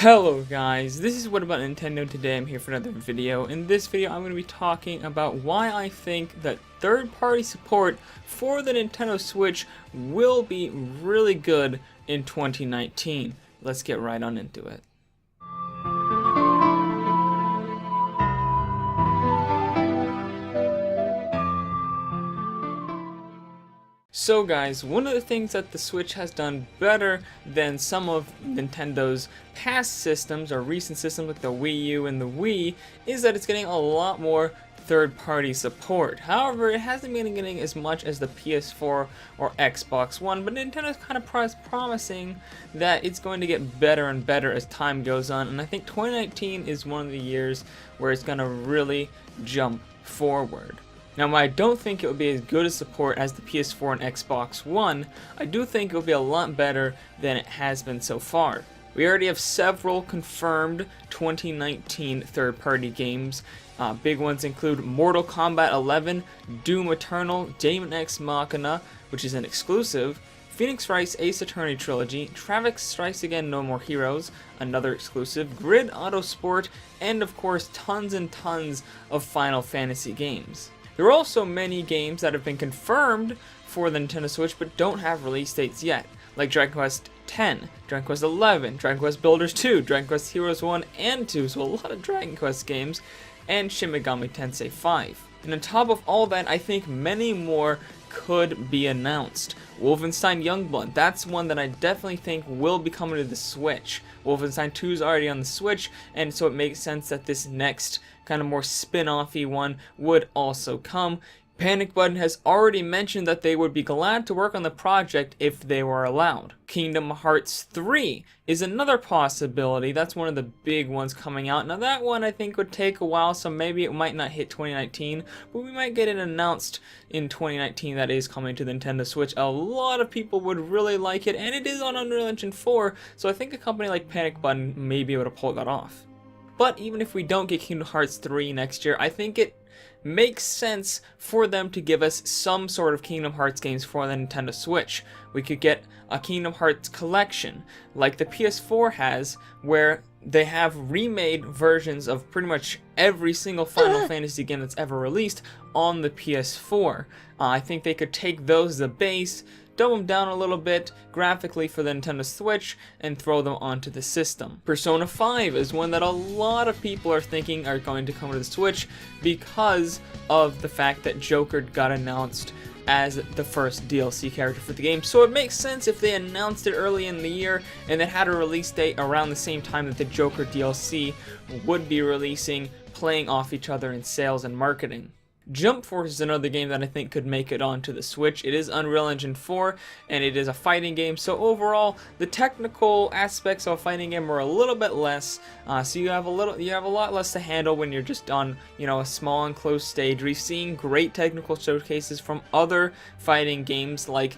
Hello guys, this is What About Nintendo. Today I'm here for another video. In this video I'm going to be talking about why I think that third-party support for the Nintendo Switch will be really good in 2019. Let's get right on into it. So guys, one of the things that the Switch has done better than some of Nintendo's past systems or recent systems like the Wii U and the Wii is that it's getting a lot more third-party support. However, it hasn't been getting as much as the PS4 or Xbox One, but Nintendo's kind of promising that it's going to get better and better as time goes on, and I think 2019 is one of the years where it's going to really jump forward. Now, while I don't think it will be as good a support as the PS4 and Xbox One, I do think it will be a lot better than it has been so far. We already have several confirmed 2019 third-party games. Big ones include Mortal Kombat 11, Doom Eternal, Daemon X Machina, which is an exclusive, Phoenix Wright's Ace Attorney Trilogy, Travis Strikes Again No More Heroes, another exclusive, Grid Auto Sport, and of course tons and tons of Final Fantasy games. There are also many games that have been confirmed for the Nintendo Switch but don't have release dates yet, like Dragon Quest X, Dragon Quest XI, Dragon Quest Builders 2, Dragon Quest Heroes 1 and 2, so a lot of Dragon Quest games, and Shin Megami Tensei 5. And on top of all that, I think many more could be announced. Wolfenstein Youngblood, that's one that I definitely think will be coming to the Switch. Wolfenstein 2 is already on the Switch, and so it makes sense that this next kind of more spin-off-y one would also come. Panic Button has already mentioned that they would be glad to work on the project if they were allowed. Kingdom Hearts 3 is another possibility. That's one of the big ones coming out. Now that one I think would take a while, so maybe it might not hit 2019, but we might get it announced in 2019 that is coming to the Nintendo Switch. A lot of people would really like it, and it is on Unreal Engine 4, so I think a company like Panic Button may be able to pull that off. But even if we don't get Kingdom Hearts 3 next year, I think it makes sense for them to give us some sort of Kingdom Hearts games for the Nintendo Switch. We could get a Kingdom Hearts collection like the PS4 has, where they have remade versions of pretty much every single Final Fantasy game that's ever released on the PS4. I think they could take those as a base, dumb them down a little bit graphically for the Nintendo Switch, and throw them onto the system. Persona 5 is one that a lot of people are thinking are going to come to the Switch because of the fact that Joker got announced as the first DLC character for the game. So it makes sense if they announced it early in the year and then had a release date around the same time that the Joker DLC would be releasing, playing off each other in sales and marketing. Jump Force is another game that I think could make it onto the Switch. It is Unreal Engine 4, and it is a fighting game, so overall, the technical aspects of a fighting game are a little bit less, so you have a lot less to handle when you're just on, a small enclosed stage. We've seen great technical showcases from other fighting games like,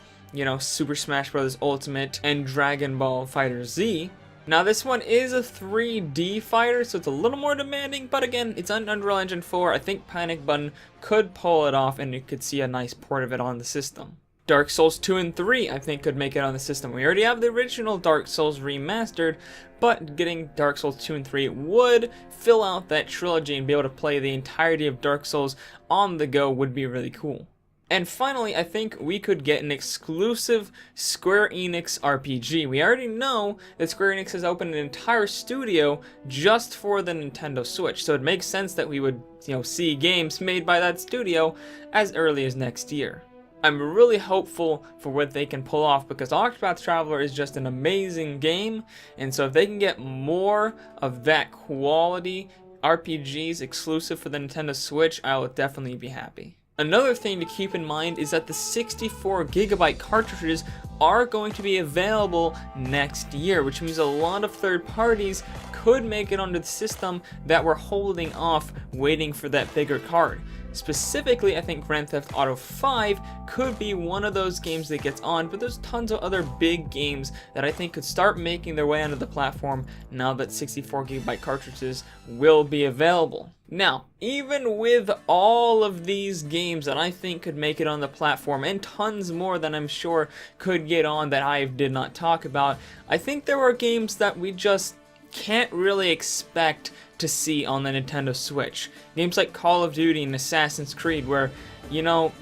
Super Smash Bros. Ultimate and Dragon Ball FighterZ. Now this one is a 3D fighter, so it's a little more demanding, but again, it's on Unreal Engine 4. I think Panic Button could pull it off, and you could see a nice port of it on the system. Dark Souls 2 and 3, I think, could make it on the system. We already have the original Dark Souls remastered, but getting Dark Souls 2 and 3 would fill out that trilogy and be able to play the entirety of Dark Souls on the go would be really cool. And finally, I think we could get an exclusive Square Enix RPG. We already know that Square Enix has opened an entire studio just for the Nintendo Switch, so it makes sense that we would, see games made by that studio as early as next year. I'm really hopeful for what they can pull off because Octopath Traveler is just an amazing game, and so if they can get more of that quality RPGs exclusive for the Nintendo Switch, I will definitely be happy. Another thing to keep in mind is that the 64GB cartridges are going to be available next year, which means a lot of third parties could make it onto the system that were holding off waiting for that bigger card. Specifically, I think Grand Theft Auto 5 could be one of those games that gets on, but there's tons of other big games that I think could start making their way onto the platform now that 64GB cartridges will be available. Now, even with all of these games that I think could make it on the platform, and tons more that I'm sure could get on that I did not talk about, I think there are games that we just can't really expect to see on the Nintendo Switch. Games like Call of Duty and Assassin's Creed, where, you know,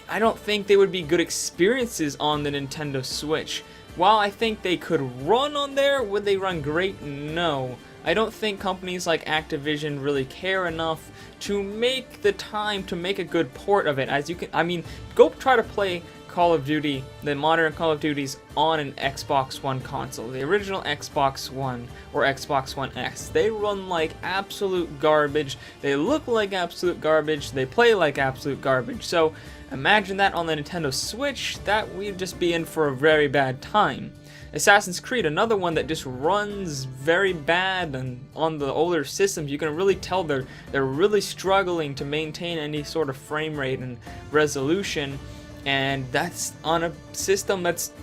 I don't think they would be good experiences on the Nintendo Switch. While I think they could run on there, would they run great? No. I don't think companies like Activision really care enough to make the time to make a good port of it. As you can, I mean, go try to play Call of Duty, the modern Call of Duties, on an Xbox One console. The original Xbox One or Xbox One S. They run like absolute garbage. They look like absolute garbage. They play like absolute garbage. So imagine that on the Nintendo Switch. That we'd just be in for a very bad time. Assassin's Creed, another one that just runs very bad, and on the older systems you can really tell they're really struggling to maintain any sort of frame rate and resolution, and that's on a system that's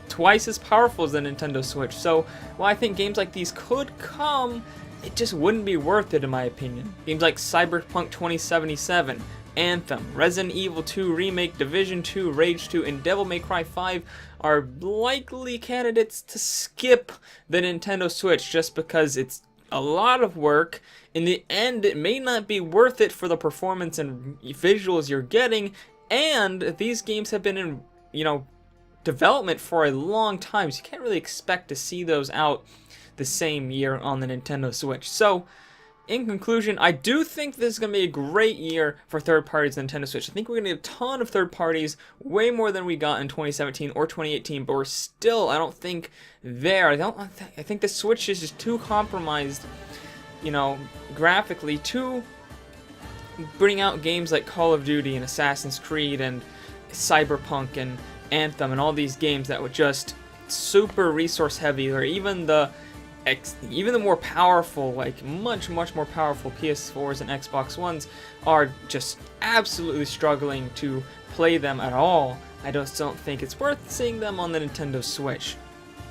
twice as powerful as the Nintendo Switch. So while I think games like these could come, it just wouldn't be worth it in my opinion. Games like Cyberpunk 2077, Anthem, Resident Evil 2 Remake, Division 2, Rage 2, and Devil May Cry 5 are likely candidates to skip the Nintendo Switch just because it's a lot of work. In the end, it may not be worth it for the performance and visuals you're getting, and these games have been in, you know, development for a long time, so you can't really expect to see those out the same year on the Nintendo Switch. So in conclusion, I do think this is going to be a great year for third parties on Nintendo Switch. I think we're going to get a ton of third parties, way more than we got in 2017 or 2018, but we're still, I don't think, there. I think the Switch is just too compromised, you know, graphically, to bring out games like Call of Duty and Assassin's Creed and Cyberpunk and Anthem and all these games that were just super resource heavy, or even the more powerful, like much more powerful PS4s and Xbox Ones are just absolutely struggling to play them at all. I just don't think it's worth seeing them on the Nintendo Switch.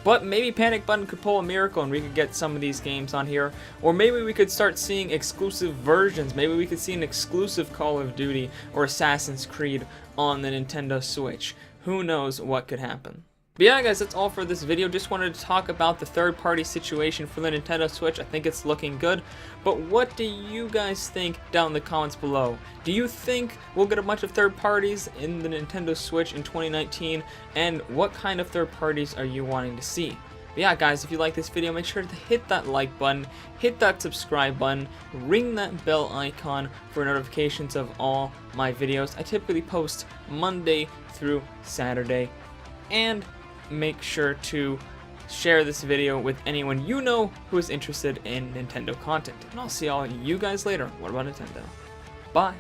But maybe Panic Button could pull a miracle and we could get some of these games on here. Or maybe we could start seeing exclusive versions. Maybe we could see an exclusive Call of Duty or Assassin's Creed on the Nintendo Switch. Who knows what could happen. But yeah guys, that's all for this video. Just wanted to talk about the third-party situation for the Nintendo Switch. I think it's looking good. But what do you guys think down in the comments below? Do you think we'll get a bunch of third parties in the Nintendo Switch in 2019? And what kind of third parties are you wanting to see? But yeah guys, if you like this video, make sure to hit that like button, hit that subscribe button, ring that bell icon for notifications of all my videos. I typically post Monday through Saturday. And make sure to share this video with anyone you know who is interested in Nintendo content. And I'll see all you guys later. What about Nintendo? Bye.